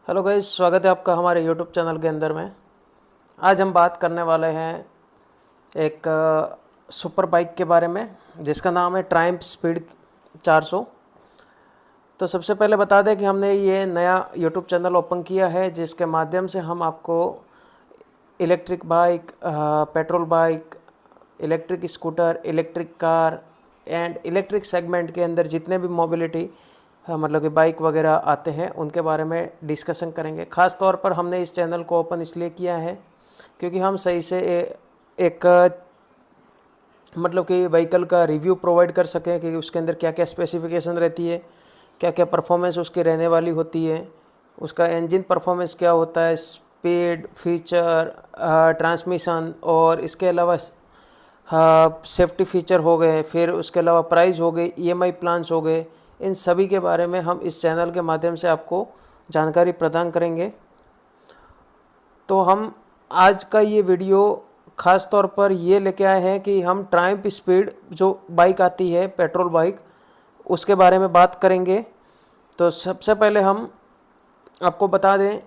Hello guys, स्वागत है आपका हमारे यूट्यूब चैनल के अंदर में। आज हम बात करने वाले हैं एक सुपर बाइक के बारे में जिसका नाम है ट्रायम्फ स्पीड 400। तो सबसे पहले बता दें कि हमने ये नया यूट्यूब चैनल ओपन किया है जिसके माध्यम से हम आपको electric bike, petrol bike, electric scooter, electric car and electric segment के अंदर जितने भी मोबिलिटी मतलब कि बाइक वगैरह आते हैं उनके बारे में डिस्कशन करेंगे। ख़ास तौर पर हमने इस चैनल को ओपन इसलिए किया है क्योंकि हम सही से एक मतलब कि व्हीकल का रिव्यू प्रोवाइड कर सकें कि उसके अंदर क्या क्या स्पेसिफिकेशन रहती है, क्या क्या परफॉर्मेंस उसकी रहने वाली होती है, उसका इंजन परफॉर्मेंस क्या होता है, स्पीड, फीचर, ट्रांसमिशन और इसके अलावा सेफ्टी फीचर हो गए, फिर उसके अलावा प्राइस हो गई, ईएमआई प्लान्स हो गए। इन सभी के बारे में हम इस चैनल के माध्यम से आपको जानकारी प्रदान करेंगे। तो हम आज का ये वीडियो ख़ास तौर पर ये लेके आए हैं कि हम ट्रायम्फ स्पीड जो बाइक आती है पेट्रोल बाइक उसके बारे में बात करेंगे। तो सबसे पहले हम आपको बता दें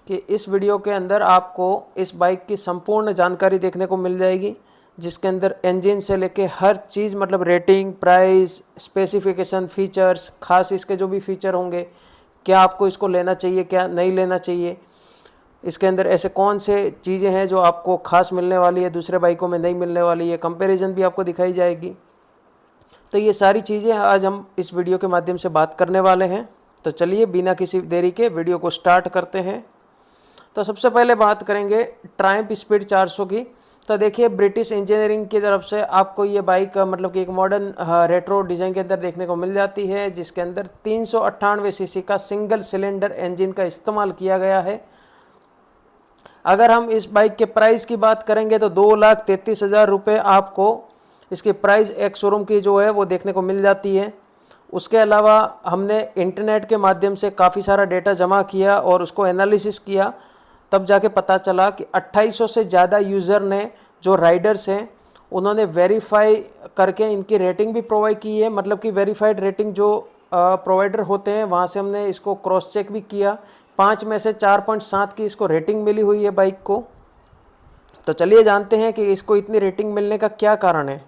कि इस वीडियो के अंदर आपको इस बाइक की संपूर्ण जानकारी देखने को मिल जाएगी जिसके अंदर इंजन से लेके हर चीज़ मतलब रेटिंग, प्राइस, स्पेसिफिकेशन, फीचर्स, खास इसके जो भी फीचर होंगे, क्या आपको इसको लेना चाहिए, क्या नहीं लेना चाहिए, इसके अंदर ऐसे कौन से चीज़ें हैं जो आपको खास मिलने वाली है दूसरे बाइकों में नहीं मिलने वाली है, कंपैरिजन भी आपको दिखाई जाएगी। तो ये सारी चीज़ें आज हम इस वीडियो के माध्यम से बात करने वाले हैं। तो चलिए बिना किसी देरी के वीडियो को स्टार्ट करते हैं। तो सबसे पहले बात करेंगे ट्रायम्फ स्पीड 400 की। तो देखिए ब्रिटिश इंजीनियरिंग की तरफ से आपको ये बाइक मतलब कि एक मॉडर्न रेट्रो डिज़ाइन के अंदर देखने को मिल जाती है जिसके अंदर 398 सीसी का सिंगल सिलेंडर इंजन का इस्तेमाल किया गया है। अगर हम इस बाइक के प्राइस की बात करेंगे तो 2,33,000 रुपये आपको इसकी प्राइस एक शोरूम की जो है वो देखने को मिल जाती है। उसके अलावा हमने इंटरनेट के माध्यम से काफ़ी सारा डेटा जमा किया और उसको एनालिसिस किया, तब जाके पता चला कि 2800 से ज़्यादा यूज़र ने जो राइडर्स हैं उन्होंने वेरीफाई करके इनकी रेटिंग भी प्रोवाइड की है। मतलब कि वेरीफाइड रेटिंग जो प्रोवाइडर होते हैं वहाँ से हमने इसको क्रॉस चेक भी किया। 5 में से 4.7 की इसको रेटिंग मिली हुई है बाइक को। तो चलिए जानते हैं कि इसको इतनी रेटिंग मिलने का क्या कारण है।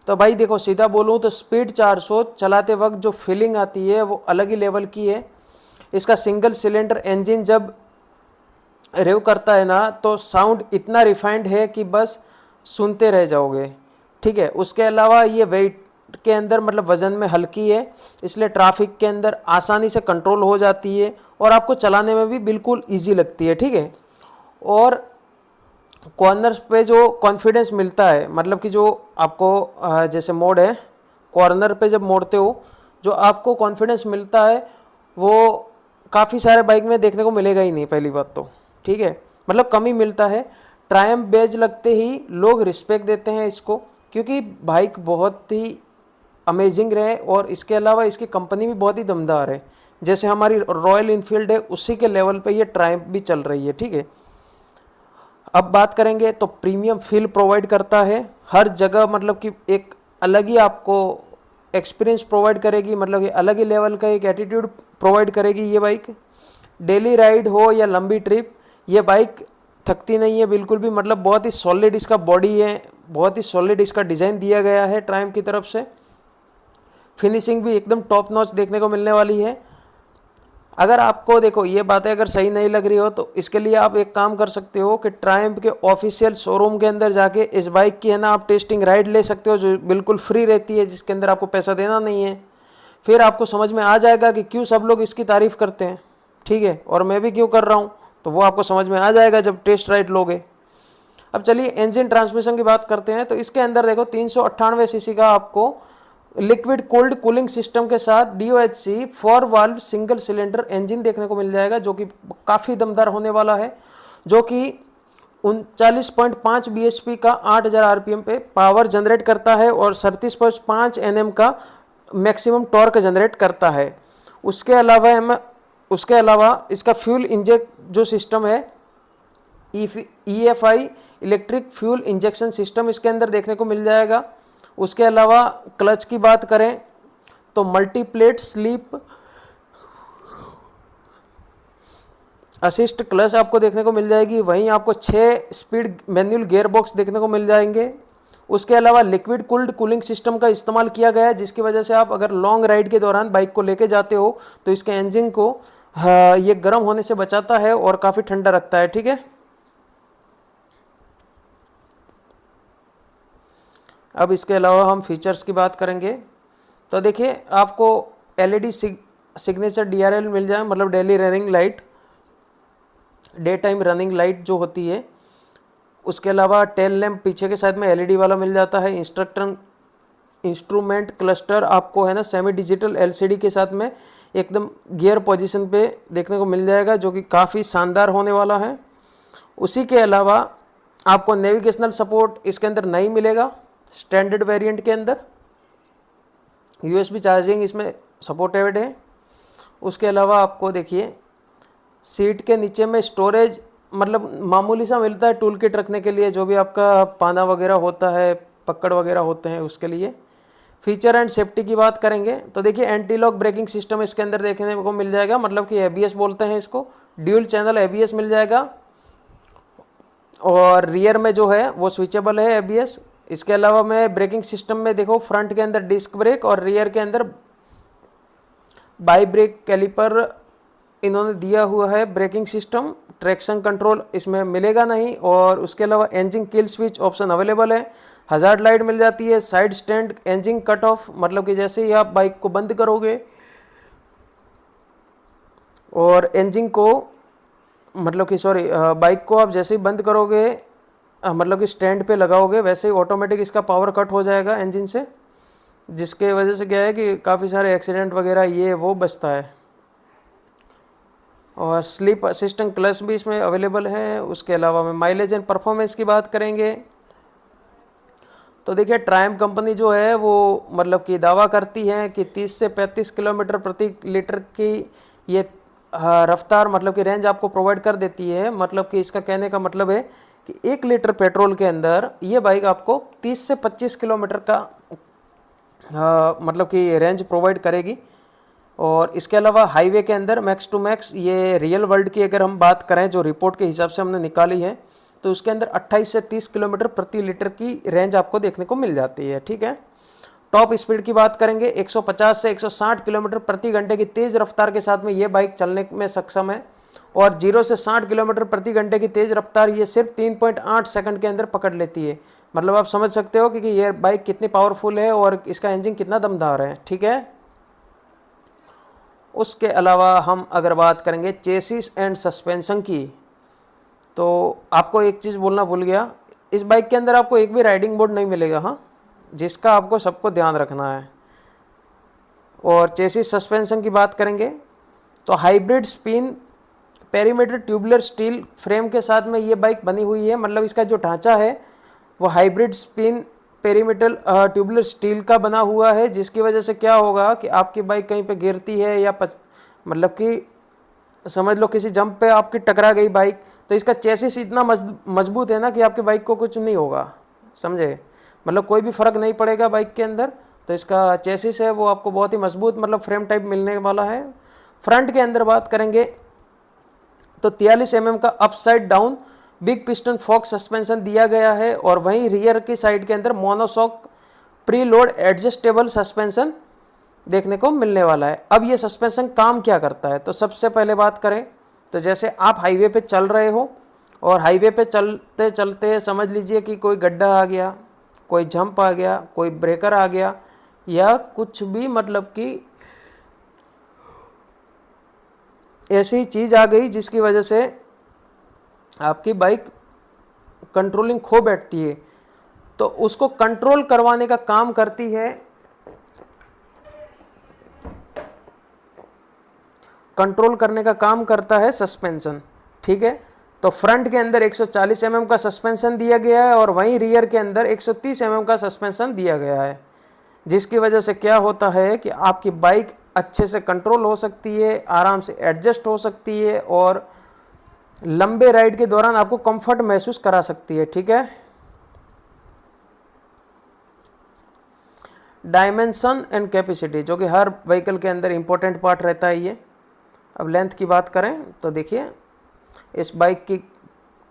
तो भाई देखो, सीधा बोलूँ तो स्पीड 400 चलाते वक्त जो फीलिंग आती है वो अलग ही लेवल की है। इसका सिंगल सिलेंडर इंजन जब रेव करता है ना तो साउंड इतना रिफाइंड है कि बस सुनते रह जाओगे। ठीक है, उसके अलावा ये वेट के अंदर मतलब वज़न में हल्की है, इसलिए ट्रैफिक के अंदर आसानी से कंट्रोल हो जाती है और आपको चलाने में भी बिल्कुल इजी लगती है। ठीक है, और कॉर्नर्स पे जो कॉन्फिडेंस मिलता है मतलब कि जो आपको जैसे मोड़ है, कॉर्नर पे जब मोड़ते हो जो आपको कॉन्फिडेंस मिलता है वो काफ़ी सारे बाइक में देखने को मिलेगा ही नहीं पहली बात तो। ठीक है, मतलब कम ही मिलता है। ट्रायम्फ बैज लगते ही लोग रिस्पेक्ट देते हैं इसको क्योंकि बाइक बहुत ही अमेजिंग रहे और इसके अलावा इसकी कंपनी भी बहुत ही दमदार है। जैसे हमारी रॉयल इनफील्ड है उसी के लेवल पे ये ट्रायम्फ भी चल रही है। ठीक है, अब बात करेंगे तो प्रीमियम फील प्रोवाइड करता है हर जगह, मतलब कि एक अलग ही आपको एक्सपीरियंस प्रोवाइड करेगी, मतलब कि अलग ही लेवल का एक एटीट्यूड प्रोवाइड करेगी ये बाइक। डेली राइड हो या लंबी ट्रिप, ये बाइक थकती नहीं है बिल्कुल भी। मतलब बहुत ही सॉलिड इसका बॉडी है, बहुत ही सॉलिड इसका डिज़ाइन दिया गया है ट्रायम्फ की तरफ से। फिनिशिंग भी एकदम टॉप नॉच देखने को मिलने वाली है। अगर आपको देखो ये बातें अगर सही नहीं लग रही हो तो इसके लिए आप एक काम कर सकते हो कि ट्रायम्फ के ऑफिशियल शोरूम के अंदर जाके इस बाइक की है ना आप टेस्टिंग राइड ले सकते हो जो बिल्कुल फ्री रहती है, जिसके अंदर आपको पैसा देना नहीं है। फिर आपको समझ में आ जाएगा कि क्यों सब लोग इसकी तारीफ़ करते हैं। ठीक है, और मैं भी क्यों कर रहा हूँ तो वो आपको समझ में आ जाएगा जब टेस्ट राइड लोगे। अब चलिए इंजन ट्रांसमिशन की बात करते हैं। तो इसके अंदर देखो 398 सीसी का आपको लिक्विड कोल्ड कूलिंग सिस्टम के साथ DOHC 4 valve single cylinder engine देखने को मिल जाएगा जो कि काफ़ी दमदार होने वाला है, जो कि 39.5 bhp का 8000 RPM पे पावर जनरेट करता है और 37.5 Nm का मैक्सिमम टॉर्क जनरेट करता है। उसके अलावा इसका फ्यूल इंजेक्ट जो सिस्टम है EFI electric fuel injection system इसके अंदर देखने को मिल जाएगा। उसके अलावा क्लच की बात करें तो मल्टीप्लेट स्लीप असिस्ट क्लच आपको देखने को मिल जाएगी, वहीं आपको 6 स्पीड मैनुअल गियर बॉक्स देखने को मिल जाएंगे। उसके अलावा लिक्विड कूल्ड कूलिंग सिस्टम का इस्तेमाल किया गया है, जिसकी वजह से आप अगर लॉन्ग राइड के दौरान बाइक को लेके जाते हो तो इसके इंजन को ये गर्म होने से बचाता है और काफ़ी ठंडा रखता है। ठीक है, अब इसके अलावा हम फीचर्स की बात करेंगे तो देखिए आपको LED सिग्नेचर DRL मिल जाए, मतलब daily running light, day time running light जो होती है। उसके अलावा टेल लैम्प पीछे के साइड में LED वाला मिल जाता है। इंस्ट्रूमेंट क्लस्टर आपको है ना सेमी डिजिटल LCD के साथ में एकदम गियर पोजीशन पे देखने को मिल जाएगा, जो कि काफ़ी शानदार होने वाला है। उसी के अलावा आपको नेविगेशनल सपोर्ट इसके अंदर नहीं मिलेगा, स्टैंडर्ड वेरिएंट के अंदर USB चार्जिंग इसमें सपोर्टेड है। उसके अलावा आपको देखिए सीट के नीचे में स्टोरेज मतलब मामूली सा मिलता है टूल किट रखने के लिए, जो भी आपका पाना वगैरह होता है, पकड़ वगैरह होते हैं उसके लिए। फीचर एंड सेफ्टी की बात करेंगे तो देखिए एंटी लॉक ब्रेकिंग सिस्टम इसके अंदर देखने को मिल जाएगा, मतलब कि ABS बोलते हैं इसको, ड्यूल चैनल ABS मिल जाएगा। और रियर में जो है वो स्विचेबल है ABS। इसके अलावा मैं ब्रेकिंग सिस्टम में देखो फ्रंट के अंदर डिस्क ब्रेक और रियर के अंदर बाई ब्रेक कैलिपर इन्होंने दिया हुआ है ब्रेकिंग सिस्टम। ट्रैक्शन कंट्रोल इसमें मिलेगा नहीं। और उसके अलावा engine kill switch option available है। हजार्ड लाइट मिल जाती है। Side stand engine cut off, मतलब कि जैसे ही आप बाइक को बंद करोगे और इंजन को मतलब कि बाइक को आप जैसे ही बंद करोगे मतलब कि स्टैंड पे लगाओगे, वैसे ही ऑटोमेटिक इसका पावर कट हो जाएगा इंजन से, जिसके वजह से क्या है कि काफ़ी सारे एक्सीडेंट वगैरह ये वो बचता है। और स्लीप असिस्टेंट क्लच भी इसमें अवेलेबल है। उसके अलावा में माइलेज एंड परफॉर्मेंस की बात करेंगे तो देखिए ट्रायम्फ कंपनी जो है वो मतलब कि दावा करती है कि 30 से 35 किलोमीटर प्रति लीटर की ये रफ्तार मतलब कि रेंज आपको प्रोवाइड कर देती है। मतलब कि इसका कहने का मतलब है कि 1 लीटर पेट्रोल के अंदर ये बाइक आपको 30 से 25 किलोमीटर का मतलब कि रेंज प्रोवाइड करेगी। और इसके अलावा हाईवे के अंदर मैक्स टू मैक्स ये रियल वर्ल्ड की अगर हम बात करें जो रिपोर्ट के हिसाब से हमने निकाली है तो उसके अंदर 28 से 30 किलोमीटर प्रति लीटर की रेंज आपको देखने को मिल जाती है। ठीक है, टॉप स्पीड की बात करेंगे 150 से 160 किलोमीटर प्रति घंटे की तेज़ रफ्तार के साथ में ये बाइक चलने में सक्षम है। और 0 से 60 किलोमीटर प्रति घंटे की तेज़ रफ्तार ये सिर्फ 3.8 सेकंड के अंदर पकड़ लेती है। मतलब आप समझ सकते हो कि ये बाइक कितनी पावरफुल है और इसका इंजन कितना दमदार है। ठीक है, उसके अलावा हम अगर बात करेंगे चेसिस एंड सस्पेंशन की तो आपको एक चीज़ बोलना भूल गया, इस बाइक के अंदर आपको एक भी राइडिंग बोर्ड नहीं मिलेगा, हाँ, जिसका आपको सबको ध्यान रखना है। और चेसिस सस्पेंशन की बात करेंगे तो hybrid spin perimeter tubular steel frame के साथ में ये बाइक बनी हुई है। मतलब इसका जो ढांचा है वो hybrid spin perimeter tubular steel का बना हुआ है, जिसकी वजह से क्या होगा कि आपकी बाइक कहीं पे गिरती है या मतलब कि समझ लो किसी जंप पे आपकी टकरा गई बाइक तो इसका चेसिस इतना मजबूत है ना कि आपकी बाइक को कुछ नहीं होगा, समझे, मतलब कोई भी फ़र्क नहीं पड़ेगा बाइक के अंदर। तो इसका चेसिस है वो आपको बहुत ही मजबूत मतलब फ्रेम टाइप मिलने वाला है। फ्रंट के अंदर बात करेंगे तो 43 mm का upside down big piston Fock suspension दिया गया है। और वहीं रियर की साइड के अंदर monoshock pre load adjustable suspension देखने को मिलने वाला है। अब ये सस्पेंशन काम क्या करता है तो सबसे पहले बात करें तो जैसे आप हाईवे पे चल रहे हो और हाईवे पे चलते चलते समझ लीजिए कि कोई गड्ढा आ गया, कोई जंप आ गया, कोई ब्रेकर आ गया या कुछ भी मतलब कि ऐसी चीज़ आ गई जिसकी वजह से आपकी बाइक कंट्रोलिंग खो बैठती है, तो उसको कंट्रोल करवाने का काम करती है कंट्रोल करने का काम करता है सस्पेंशन। ठीक है, तो फ्रंट के अंदर 140 mm का सस्पेंशन दिया गया है और वहीं रियर के अंदर 130 mm का सस्पेंशन दिया गया है, जिसकी वजह से क्या होता है कि आपकी बाइक अच्छे से कंट्रोल हो सकती है, आराम से एडजस्ट हो सकती है और लंबे राइड के दौरान आपको कंफर्ट महसूस करा सकती है। ठीक है, डायमेंशन एंड कैपेसिटी जो कि हर व्हीकल के अंदर इंपॉर्टेंट पार्ट रहता है ये। अब लेंथ की बात करें तो देखिए इस बाइक की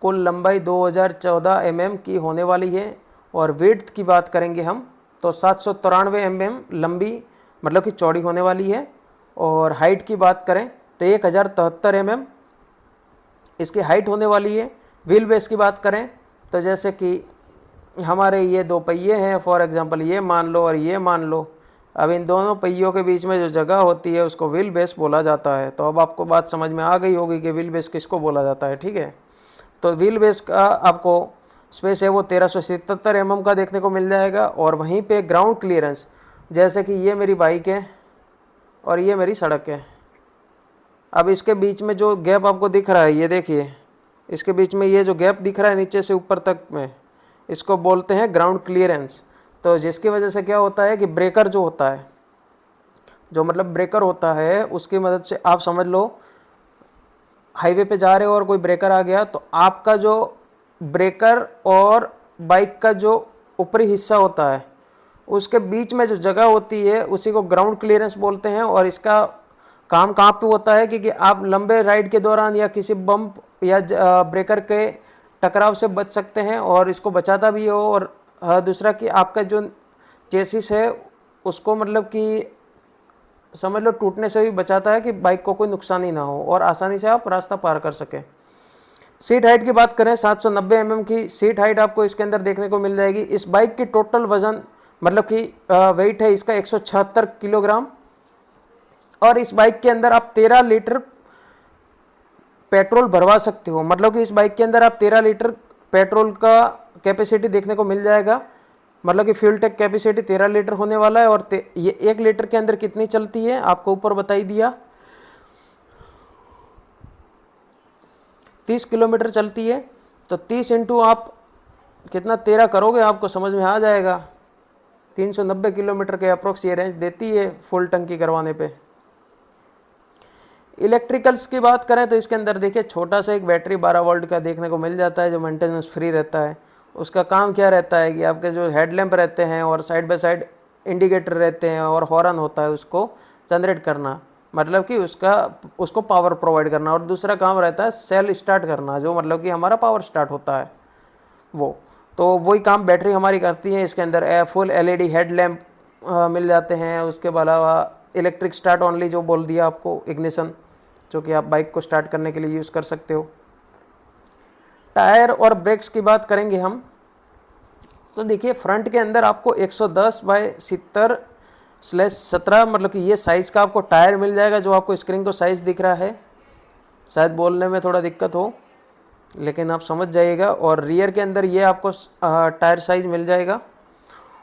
कुल लंबाई 2014 mm की होने वाली है और विड्थ की बात करेंगे हम तो 793 mm लंबी मतलब कि चौड़ी होने वाली है। और हाइट की बात करें तो 1073 mm इसकी हाइट होने वाली है। व्हील बेस की बात करें तो जैसे कि हमारे ये दो पहिए हैं, फॉर एग्जांपल ये मान लो और ये मान लो, अब इन दोनों पहियों के बीच में जो जगह होती है उसको व्हील बेस बोला जाता है। तो अब आपको बात समझ में आ गई होगी कि व्हील बेस किसको बोला जाता है, ठीक है। तो व्हील बेस का आपको स्पेस है वो 1377 mm का देखने को मिल जाएगा। और वहीं पे ग्राउंड क्लियरेंस, जैसे कि ये मेरी बाइक है और ये मेरी सड़क है, अब इसके बीच में जो गैप आपको दिख रहा है, ये देखिए इसके बीच में ये जो गैप दिख रहा है नीचे से ऊपर तक में, इसको बोलते हैं ग्राउंड क्लियरेंस। तो जिसकी वजह से क्या होता है कि ब्रेकर जो होता है, जो मतलब ब्रेकर होता है, उसकी मदद से आप समझ लो हाईवे पे जा रहे हो और कोई ब्रेकर आ गया तो आपका जो ब्रेकर और बाइक का जो ऊपरी हिस्सा होता है उसके बीच में जो जगह होती है उसी को ग्राउंड क्लियरेंस बोलते हैं। और इसका काम कहाँ पे होता है कि आप लंबे राइड के दौरान या किसी बम्प या ब्रेकर के टकराव से बच सकते हैं और इसको बचाता भी हो। और दूसरा कि आपका जो चेसिस है उसको मतलब कि समझ लो टूटने से भी बचाता है कि बाइक को कोई नुकसान ही ना हो और आसानी से आप रास्ता पार कर सकें। सीट हाइट की बात करें 790 mm की सीट हाइट आपको इसके अंदर देखने को मिल जाएगी। इस बाइक की टोटल वजन मतलब कि वेट है इसका 176 किलोग्राम। और इस बाइक के अंदर आप 13 लीटर पेट्रोल भरवा सकते हो, मतलब कि इस बाइक के अंदर आप 13 लीटर पेट्रोल का कैपेसिटी देखने को मिल जाएगा। मतलब कि फ्यूल टैंक कैपेसिटी 13 लीटर होने वाला है। और ये 1 लीटर के अंदर कितनी चलती है आपको ऊपर बताई दिया, 30 किलोमीटर चलती है। तो 30 इंटू आप कितना 13 करोगे आपको समझ में आ जाएगा। 390 किलोमीटर के अप्रोक्स ये रेंज देती है फुल टंकी करवाने पे। इलेक्ट्रिकल्स की बात करें तो इसके अंदर देखिए छोटा सा एक बैटरी 12 वोल्ट का देखने को मिल जाता है जो मेंटेनेंस फ्री रहता है। उसका काम क्या रहता है कि आपके जो हेडलैम्प रहते हैं और साइड बाय साइड इंडिकेटर रहते हैं और हॉर्न होता है उसको जनरेट करना, मतलब कि उसको पावर प्रोवाइड करना। और दूसरा काम रहता है सेल स्टार्ट करना, जो मतलब कि हमारा पावर स्टार्ट होता है वो, तो वही काम बैटरी हमारी करती है। इसके अंदर फुल LED हेडलैम्प मिल जाते हैं। उसके अलावा इलेक्ट्रिक स्टार्ट ओनली जो बोल दिया आपको, इग्निशन, जो कि आप बाइक को स्टार्ट करने के लिए यूज़ कर सकते हो। टायर और ब्रेक्स की बात करेंगे हम तो देखिए फ्रंट के अंदर आपको 110/70/17 मतलब कि ये साइज़ का आपको टायर मिल जाएगा, जो आपको स्क्रीन को साइज़ दिख रहा है। शायद बोलने में थोड़ा दिक्कत हो लेकिन आप समझ जाइएगा। और रियर के अंदर ये आपको टायर साइज़ मिल जाएगा।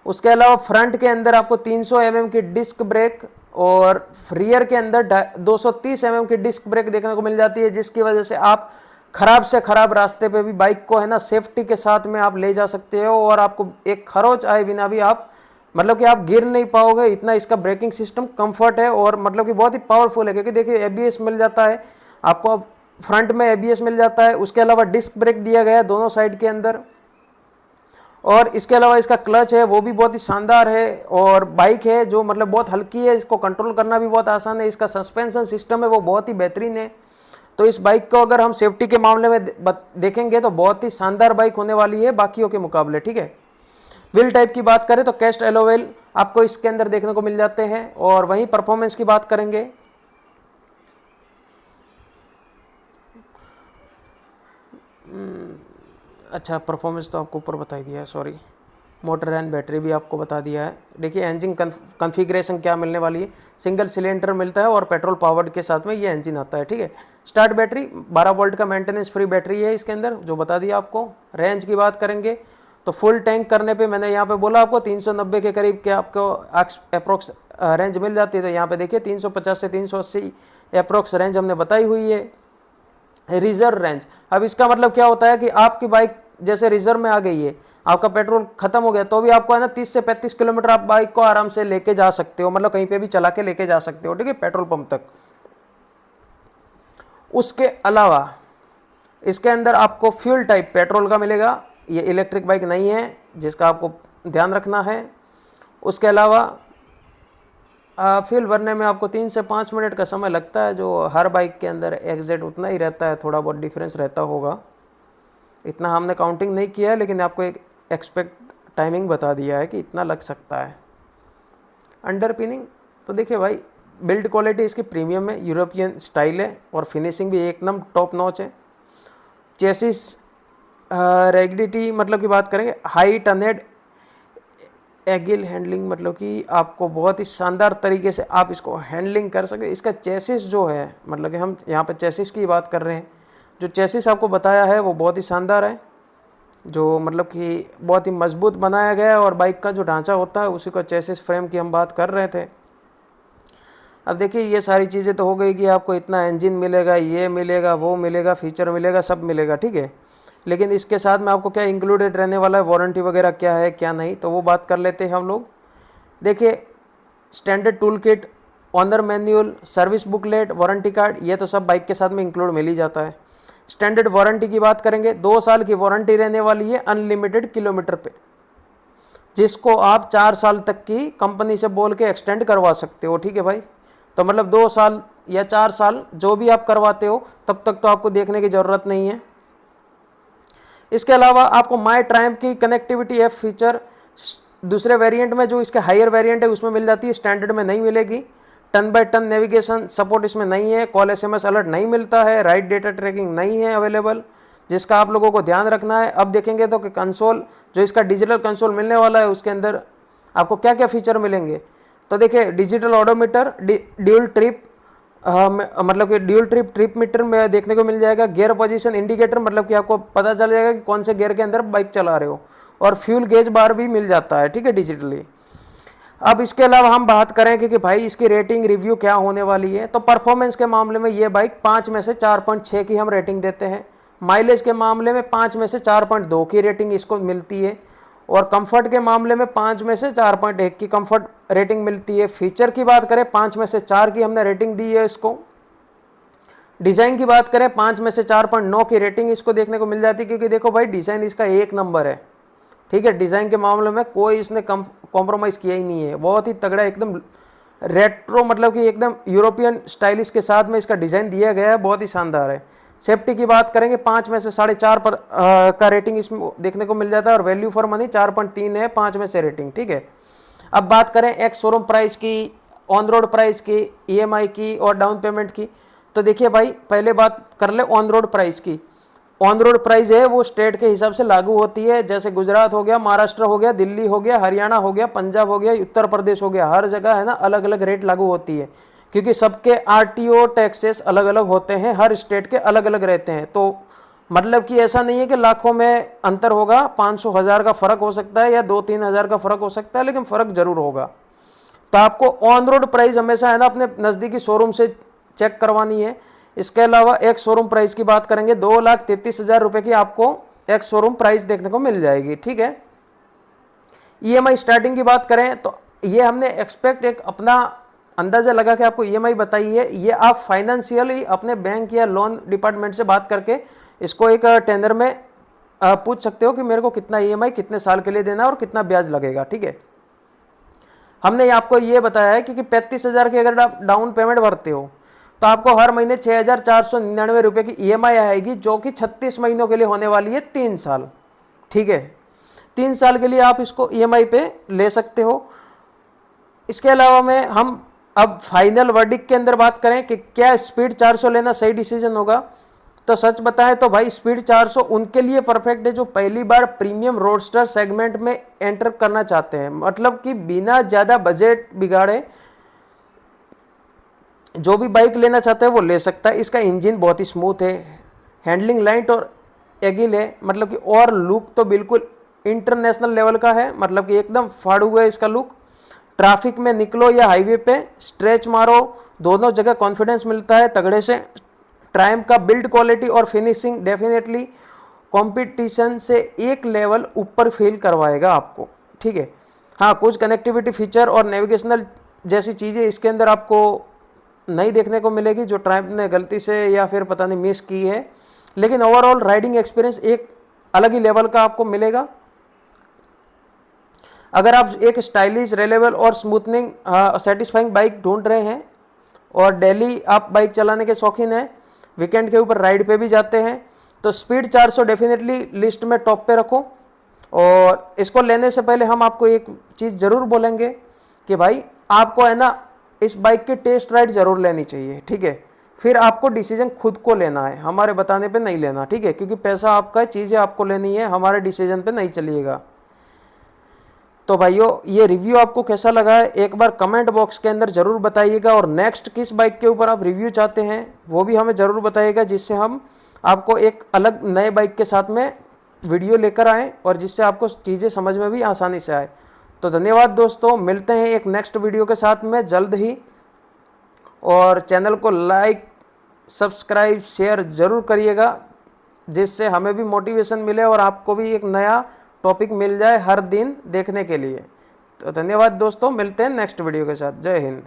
उसके अलावा फ्रंट के अंदर आपको 300 mm की डिस्क ब्रेक और रियर के अंदर 230 mm की डिस्क ब्रेक देखने को मिल जाती है, जिसकी वजह से आप खराब से खराब रास्ते पे भी बाइक को है ना सेफ्टी के साथ में आप ले जा सकते हो और आपको एक खरोच आए बिना भी आप मतलब कि आप गिर नहीं पाओगे। इतना इसका ब्रेकिंग सिस्टम कंफर्ट है और मतलब कि बहुत ही पावरफुल है, क्योंकि देखिए ABS मिल जाता है आपको, फ्रंट में ABS मिल जाता है। उसके अलावा डिस्क ब्रेक दिया गया है दोनों साइड के अंदर। और इसके अलावा इसका क्लच है वो भी बहुत ही शानदार है और बाइक है जो मतलब बहुत हल्की है, इसको कंट्रोल करना भी बहुत आसान है। इसका सस्पेंशन सिस्टम है वो बहुत ही बेहतरीन है। तो इस बाइक को अगर हम सेफ्टी के मामले में देखेंगे तो बहुत ही शानदार बाइक होने वाली है बाकियों के मुकाबले, ठीक है। व्हील टाइप की बात करें तो कैस्ट एलो व्हील आपको इसके अंदर देखने को मिल जाते हैं। और वहीं परफॉर्मेंस की बात करेंगे अच्छा परफॉर्मेंस तो आपको ऊपर बता दिया है, सॉरी। मोटर एंड बैटरी भी आपको बता दिया है। देखिए इंजन कॉन्फ़िगरेशन क्या मिलने वाली है, सिंगल सिलेंडर मिलता है और पेट्रोल पावर्ड के साथ में ये इंजन आता है, ठीक है। स्टार्ट बैटरी 12 वोल्ट का मेंटेनेंस फ्री बैटरी है इसके अंदर, जो बता दिया आपको। रेंज की बात करेंगे तो फुल टैंक करने पे मैंने यहाँ पे बोला आपको 390 के करीब के आपको अप्रोक्स रेंज मिल जाती है। तो यहाँ पे देखिए 350 से 380 अप्रोक्स रेंज हमने बताई हुई है। रिजर्व रेंज, अब इसका मतलब क्या होता है कि आपकी बाइक जैसे रिजर्व में आ गई है, आपका पेट्रोल खत्म हो गया तो भी आपको है ना 30 से 35 किलोमीटर आप बाइक को आराम से लेके जा सकते हो, मतलब कहीं पे भी चला के लेके जा सकते हो, ठीक है, पेट्रोल पंप तक। उसके अलावा इसके अंदर आपको फ्यूल टाइप पेट्रोल का मिलेगा, ये इलेक्ट्रिक बाइक नहीं है जिसका आपको ध्यान रखना है। उसके अलावा फ्यूल भरने में आपको 3 से 5 मिनट का समय लगता है, जो हर बाइक के अंदर एग्जैक्ट उतना ही रहता है, थोड़ा बहुत डिफरेंस रहता होगा। इतना हमने काउंटिंग नहीं किया है, लेकिन आपको एक एक्सपेक्ट टाइमिंग बता दिया है कि इतना लग सकता है। अंडर पिनिंग तो देखिए भाई, बिल्ड क्वालिटी इसकी प्रीमियम है, यूरोपियन स्टाइल है और फिनिशिंग भी एकदम टॉप नॉच है। चेसिस रेगडिटी मतलब की बात करेंगे, हाई टनेड एगिल हैंडलिंग, मतलब कि आपको बहुत ही शानदार तरीके से आप इसको हैंडलिंग कर सके। इसका चेसिस जो है, मतलब कि हम यहाँ पे चेसिस की बात कर रहे हैं, जो चेसिस आपको बताया है वो बहुत ही शानदार है, जो मतलब कि बहुत ही मजबूत बनाया गया है। और बाइक का जो ढांचा होता है उसी का चेसिस फ्रेम की हम बात कर रहे थे। अब देखिए ये सारी चीज़ें तो हो गई कि आपको इतना इंजन मिलेगा, ये मिलेगा, वो मिलेगा, फीचर मिलेगा, सब मिलेगा, ठीक है। लेकिन इसके साथ में आपको क्या इंक्लूडेड रहने वाला है, वारंटी वगैरह क्या है क्या नहीं, तो वो बात कर लेते हैं हम लोग। देखिए standard tool kit, owner manual, service booklet, warranty card, ये तो सब बाइक के साथ में इंक्लूड मिल ही जाता है। स्टैंडर्ड वारंटी की बात करेंगे, 2 साल की वारंटी रहने वाली है अनलिमिटेड किलोमीटर पे, जिसको आप 4 साल तक की कंपनी से बोल के एक्सटेंड करवा सकते हो, ठीक है भाई। तो मतलब 2 साल या 4 साल जो भी आप करवाते हो, तब तक तो आपको देखने की ज़रूरत नहीं है। इसके अलावा आपको माई ट्रायम्फ की कनेक्टिविटी एफ फीचर दूसरे वेरिएंट में, जो इसके हायर वेरिएंट है उसमें मिल जाती है, स्टैंडर्ड में नहीं मिलेगी। Turn by turn navigation support इसमें नहीं है, कॉल SMS अलर्ट नहीं मिलता है, राइड डेटा ट्रैकिंग नहीं है अवेलेबल, जिसका आप लोगों को ध्यान रखना है। अब देखेंगे तो कि कंसोल, जो इसका डिजिटल कंसोल मिलने वाला है, उसके अंदर आपको क्या क्या फीचर मिलेंगे। तो देखिए डिजिटल ऑडोमीटर, ड्यूल ट्रिप, मतलब कि ड्यूल ट्रिप मीटर में देखने को मिल जाएगा। गियर पोजीशन इंडिकेटर, मतलब कि आपको पता चल जाएगा कि कौन से गियर के अंदर बाइक चला रहे हो। और फ्यूल गेज बार भी मिल जाता है, ठीक है, डिजिटली। अब इसके अलावा हम बात करें कि भाई इसकी रेटिंग रिव्यू क्या होने वाली है, तो परफॉर्मेंस के मामले में ये बाइक 5 में से 4.6 की हम रेटिंग देते हैं। माइलेज के मामले में 5 में से 4.2 की रेटिंग इसको मिलती है। और कंफर्ट के मामले में 5 में से 4.1 की कंफर्ट रेटिंग मिलती है। फीचर की बात करें 5 में से 4 की हमने रेटिंग दी है इसको। डिज़ाइन की बात करें 5 में से 4.9 की रेटिंग इसको देखने को मिल जाती है, क्योंकि देखो भाई डिज़ाइन इसका एक नंबर है, ठीक है। डिज़ाइन के मामले में कोई इसने कॉम्प्रोमाइज़ किया ही नहीं है, बहुत ही तगड़ा, एकदम रेट्रो, मतलब कि एकदम यूरोपियन स्टाइलिश के साथ में इसका डिज़ाइन दिया गया है, बहुत ही शानदार है। सेफ्टी की बात करेंगे 5 में से 4.5 पर का रेटिंग इसमें देखने को मिल जाता है। और वैल्यू फॉर मनी 4.3 है 5 में से रेटिंग, ठीक है। अब बात करें एक्स शोरूम प्राइस की, ऑन रोड प्राइस की, EMI की और डाउन पेमेंट की, तो देखिए भाई पहले बात कर ले ऑन रोड प्राइस की। ऑन रोड प्राइस है वो स्टेट के हिसाब से लागू होती है, जैसे गुजरात हो गया, महाराष्ट्र हो गया, दिल्ली हो गया, हरियाणा हो गया, पंजाब हो गया, उत्तर प्रदेश हो गया, हर जगह है ना अलग अलग रेट लागू होती है, क्योंकि सबके RTO टैक्सेस अलग अलग होते हैं, हर स्टेट के अलग अलग रहते हैं। तो मतलब कि ऐसा नहीं है कि लाखों में अंतर होगा, 500 हज़ार का फर्क हो सकता है या 2-3 हज़ार का फर्क हो सकता है, लेकिन फर्क जरूर होगा। तो आपको ऑन रोड प्राइस हमेशा है ना अपने नज़दीकी शोरूम से चेक करवानी है। इसके अलावा एक शोरूम प्राइस की बात करेंगे, 2,33,000 रुपये की आपको एक शोरूम प्राइस देखने को मिल जाएगी, ठीक है। EMI स्टार्टिंग की बात करें तो ये हमने एक्सपेक्ट एक अपना अंदाज़ा लगा के आपको EMI बताई है। ये आप फाइनेंशियली अपने बैंक या लोन डिपार्टमेंट से बात करके इसको एक टेंडर में पूछ सकते हो कि मेरे को कितना EMI कितने साल के लिए देना है और कितना ब्याज लगेगा, ठीक है। हमने आपको ये बताया है कि 35,000 की अगर आप डाउन पेमेंट भरते हो तो आपको हर महीने 6,499 रुपये की EMI आएगी, जो कि 36 महीनों के लिए होने वाली है, 3 साल, ठीक है। 3 साल के लिए आप इसको EMI पे ले सकते हो। इसके अलावा में हम अब फाइनल वर्डिक्ट के अंदर बात करें कि क्या स्पीड 400 लेना सही डिसीजन होगा, तो सच बताएं तो भाई स्पीड 400 उनके लिए परफेक्ट है जो पहली बार प्रीमियम रोडस्टर सेगमेंट में एंटर करना चाहते हैं, मतलब कि बिना ज़्यादा बजट बिगाड़े जो भी बाइक लेना चाहता है वो ले सकता है। इसका इंजन बहुत ही स्मूथ है, हैंडलिंग लाइट और एगिल है, मतलब कि और लुक तो बिल्कुल इंटरनेशनल लेवल का है, मतलब कि एकदम फाड़ू हुआ है इसका लुक। ट्रैफिक में निकलो या हाईवे पे स्ट्रेच मारो, दोनों जगह कॉन्फिडेंस मिलता है तगड़े से। ट्रायम्फ का बिल्ड क्वालिटी और फिनिशिंग डेफिनेटली कंपटीशन से एक लेवल ऊपर फील करवाएगा आपको, ठीक है। हाँ, कुछ कनेक्टिविटी फीचर और नेविगेशनल जैसी चीज़ें इसके अंदर आपको नहीं देखने को मिलेगी, जो ट्रायम्फ ने गलती से या फिर पता नहीं मिस की है, लेकिन ओवरऑल राइडिंग एक्सपीरियंस एक अलग ही लेवल का आपको मिलेगा। अगर आप एक स्टाइलिश, रिलायबल और स्मूथनिंग सेटिस्फाइंग बाइक ढूंढ रहे हैं और डेली आप बाइक चलाने के शौकीन हैं, वीकेंड के ऊपर राइड पे भी जाते हैं, तो स्पीड 400 डेफिनेटली लिस्ट में टॉप पे रखो। और इसको लेने से पहले हम आपको एक चीज़ ज़रूर बोलेंगे कि भाई आपको है ना इस बाइक की टेस्ट राइड ज़रूर लेनी चाहिए, ठीक है। फिर आपको डिसीजन खुद को लेना है, हमारे बताने पे नहीं लेना, ठीक है, क्योंकि पैसा आपका है, चीज़ें आपको लेनी है, हमारे डिसीजन पे नहीं चलिएगा। तो भाइयों ये रिव्यू आपको कैसा लगा है एक बार कमेंट बॉक्स के अंदर ज़रूर बताइएगा, और नेक्स्ट किस बाइक के ऊपर आप रिव्यू चाहते हैं वो भी हमें ज़रूर बताइएगा, जिससे हम आपको एक अलग नए बाइक के साथ में वीडियो लेकर आएँ और जिससे आपको चीज़ें समझ में भी आसानी से आए। तो धन्यवाद दोस्तों, मिलते हैं एक नेक्स्ट वीडियो के साथ में जल्द ही, और चैनल को लाइक, सब्सक्राइब, शेयर ज़रूर करिएगा, जिससे हमें भी मोटिवेशन मिले और आपको भी एक नया टॉपिक मिल जाए हर दिन देखने के लिए। तो धन्यवाद दोस्तों, मिलते हैं नेक्स्ट वीडियो के साथ। जय हिंद।